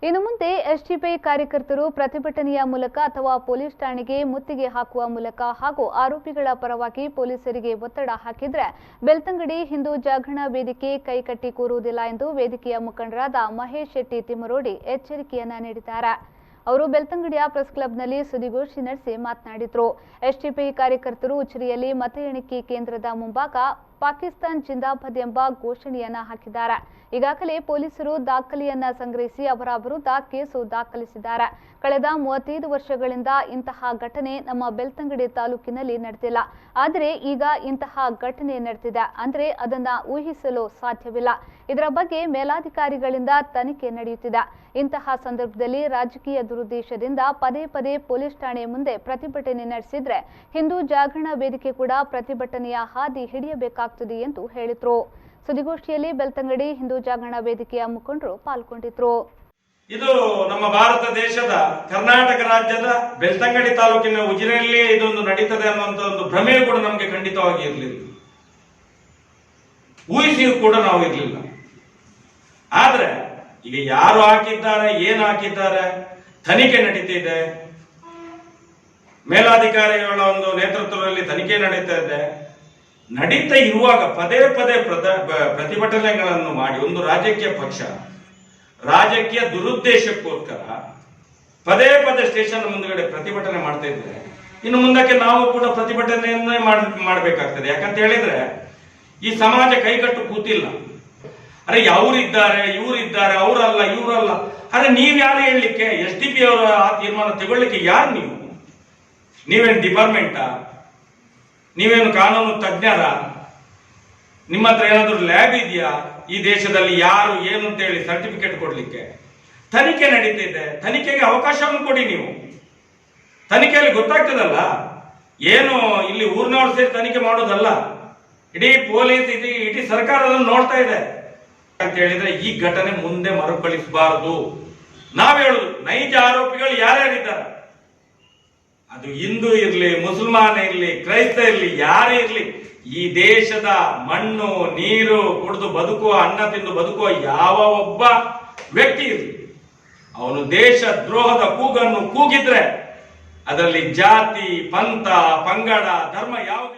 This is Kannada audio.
ಇನ್ನು ಮುಂದೆ ಎಸ್ಡಿಪಿಐ ಕಾರ್ಯಕರ್ತರು ಪ್ರತಿಭಟನೆಯ ಮೂಲಕ ಅಥವಾ ಪೊಲೀಸ್ ಠಾಣೆಗೆ ಮುತ್ತಿಗೆ ಹಾಕುವ ಮೂಲಕ ಹಾಗೂ ಆರೋಪಿಗಳ ಪರವಾಗಿ ಪೊಲೀಸರಿಗೆ ಒತ್ತಡ ಹಾಕಿದ್ರೆ ಬೆಳ್ತಂಗಡಿ ಹಿಂದೂ ಜಾಗರಣ ವೇದಿಕೆ ಕೈಕಟ್ಟಿ ಕೂರುವುದಿಲ್ಲ ಎಂದು ವೇದಿಕೆಯ ಮುಖಂಡರಾದ ಮಹೇಶ್ ಶೆಟ್ಟಿ ತಿಮ್ಮರೋಡಿ ಎಚ್ಚರಿಕೆಯನ್ನ ನೀಡಿದ್ದಾರೆ. ಅವರು ಬೆಳ್ತಂಗಡಿಯ ಪ್ರೆಸ್ ಕ್ಲಬ್ನಲ್ಲಿ ಸುದ್ದಿಗೋಷ್ಠಿ ನಡೆಸಿ ಮಾತನಾಡಿದರು. ಎಸ್ಡಿಪಿಐ ಕಾರ್ಯಕರ್ತರು ಉಚ್ಚಿರಿಯಲ್ಲಿ ಮತ ಎಣಿಕೆ ಕೇಂದ್ರದ ಮುಂಭಾಗ ಪಾಕಿಸ್ತಾನ್ ಜಿಂದಾಬಾದ್ ಎಂಬ ಘೋಷಣೆಯನ್ನ ಹಾಕಿದ್ದಾರೆ. ಈಗಾಗಲೇ ಪೊಲೀಸರು ದಾಖಲೆಯನ್ನ ಸಂಗ್ರಹಿಸಿ ಅವರ ವಿರುದ್ಧ ಕೇಸು ದಾಖಲಿಸಿದ್ದಾರೆ. ಕಳೆದ 35 ವರ್ಷಗಳಿಂದ ಇಂತಹ ಘಟನೆ ನಮ್ಮ ಬೆಳ್ತಂಗಡಿ ತಾಲೂಕಿನಲ್ಲಿ ನಡೆದಿಲ್ಲ. ಆದರೆ ಈಗ ಇಂತಹ ಘಟನೆ ನಡೆದಿದೆ ಅಂದ್ರೆ ಅದನ್ನ ಊಹಿಸಲು ಸಾಧ್ಯವಿಲ್ಲ. ಇದರ ಬಗ್ಗೆ ಮೇಲಾಧಿಕಾರಿಗಳಿಂದ ತನಿಖೆ ನಡೆಯುತ್ತಿದೆ. ಇಂತಹ ಸಂದರ್ಭದಲ್ಲಿ ರಾಜಕೀಯ ದುರುದ್ದೇಶದಿಂದ ಪದೇ ಪದೇ ಪೊಲೀಸ್ ಠಾಣೆ ಮುಂದೆ ಪ್ರತಿಭಟನೆ ನಡೆಸಿದ್ರೆ ಹಿಂದೂ ಜಾಗರಣ ವೇದಿಕೆ ಕೂಡ ಪ್ರತಿಭಟನೆಯ ಹಾದಿ ಹಿಡಿಯಬೇಕಾಗುತ್ತದೆ ಎಂದು ಹೇಳಿದರು. ಸುದ್ದಿಗೋಷ್ಠಿಯಲ್ಲಿ ಬೆಳ್ತಂಗಡಿ ಹಿಂದೂ ಜಾಗರಣ ವೇದಿಕೆಯ ಮುಖಂಡರು ಪಾಲ್ಗೊಂಡಿದ್ರು. ಇದು ನಮ್ಮ ಭಾರತ ದೇಶದ ಕರ್ನಾಟಕ ರಾಜ್ಯದ ಬೆಳ್ತಂಗಡಿ ತಾಲೂಕಿನ ಉಜಿರೆಯಲ್ಲೇ ಇದೊಂದು ನಡೀತದೆ ಅನ್ನುವಂತ ಒಂದು ಭ್ರಮೆ ಕೂಡ ನಮಗೆ ಖಂಡಿತವಾಗಿ ಇರಲಿಲ್ಲ, ಊಹಿಸಿಯೂ ಕೂಡ ನಾವು ಇರಲಿಲ್ಲ. ಆದ್ರೆ ಈಗ ಯಾರು ಹಾಕಿದ್ದಾರೆ, ಏನು ಹಾಕಿದ್ದಾರೆ, ತನಿಖೆ ನಡೀತಿದೆ. ಮೇಲಾಧಿಕಾರಿಗಳ ಒಂದು ನೇತೃತ್ವದಲ್ಲಿ ತನಿಖೆ ನಡೀತಾ ಇರುವಾಗ ಪದೇ ಪದೇ ಪ್ರತಿಭಟನೆಗಳನ್ನು ಮಾಡಿ ಒಂದು ರಾಜಕೀಯ ಪಕ್ಷ ರಾಜಕೀಯ ದುರುದ್ದೇಶಕ್ಕೋಸ್ಕರ ಪದೇ ಪದೇ ಸ್ಟೇಷನ್ ಮುಂದುಗಡೆ ಪ್ರತಿಭಟನೆ ಮಾಡ್ತಾ ಇದ್ರೆ ಇನ್ನು ಮುಂದಕ್ಕೆ ನಾವು ಕೂಡ ಪ್ರತಿಭಟನೆಯನ್ನೇ ಮಾಡಬೇಕಾಗ್ತದೆ. ಯಾಕಂತ ಹೇಳಿದ್ರೆ ಈ ಸಮಾಜ ಕೈಕಟ್ಟು ಕೂತಿಲ್ಲ. ಅರೆ ಅವರಿದ್ದಾರೆ, ಇವರಿದ್ದಾರೆ, ಅವರಲ್ಲ, ಇವರಲ್ಲ. ಅರೆ ನೀವ್ಯಾರು ಹೇಳಲಿಕ್ಕೆ? ಎಸ್ಡಿಪಿ ಅವರ ಆ ತೀರ್ಮಾನ ತಗೊಳ್ಳಿಕ್ಕೆ ಯಾರು ನೀವು? ನೀವೇನು ಡಿಪಾರ್ಟ್ಮೆಂಟಾ? ನೀವೇನು ಕಾನೂನು ತಜ್ಞರ? ನಿಮ್ಮ ಹತ್ರ ಏನಾದರೂ ಲ್ಯಾಬ್ ಇದೆಯಾ? ಈ ದೇಶದಲ್ಲಿ ಯಾರು ಏನು ಅಂತ ಹೇಳಿ ಸರ್ಟಿಫಿಕೇಟ್ ಕೊಡ್ಲಿಕ್ಕೆ? ತನಿಖೆ ನಡೀತಿದೆ, ತನಿಖೆಗೆ ಅವಕಾಶವನ್ನು ಕೊಡಿ. ನೀವು ತನಿಖೆಯಲ್ಲಿ ಗೊತ್ತಾಗ್ತದಲ್ಲ, ಏನು ಇಲ್ಲಿ ಊರಿನವ್ರು ಸೇರಿ ತನಿಖೆ ಮಾಡೋದಲ್ಲ, ಇಡೀ ಪೊಲೀಸ್ ಇಡೀ ಸರ್ಕಾರ ಅದನ್ನು ನೋಡ್ತಾ ಇದೆ ಅಂತ ಹೇಳಿದ್ರೆ ಈ ಘಟನೆ ಮುಂದೆ ಮರುಕಳಿಸಬಾರದು. ನಾವ್ ಹೇಳುದು ನೈಜ ಆರೋಪಿಗಳು ಯಾರ್ಯಾರಿದ್ದಾರೆ, ಅದು ಹಿಂದೂ ಇರ್ಲಿ, ಮುಸಲ್ಮಾನ ಇರ್ಲಿ, ಕ್ರೈಸ್ತ ಇರ್ಲಿ, ಯಾರೇ ಇರ್ಲಿ, ಈ ದೇಶದ ಮಣ್ಣು ನೀರು ಕುಡಿದು ಬದುಕುವ, ಅನ್ನ ತಿಂದು ಬದುಕುವ ಯಾವ ಒಬ್ಬ ವ್ಯಕ್ತಿ ಇರ್ಲಿ, ಅವನು ದೇಶ ದ್ರೋಹದ ಕೂಗನ್ನು ಕೂಗಿದ್ರೆ ಅದರಲ್ಲಿ ಜಾತಿ, ಪಂಥ, ಪಂಗಡ, ಧರ್ಮ ಯಾವುದು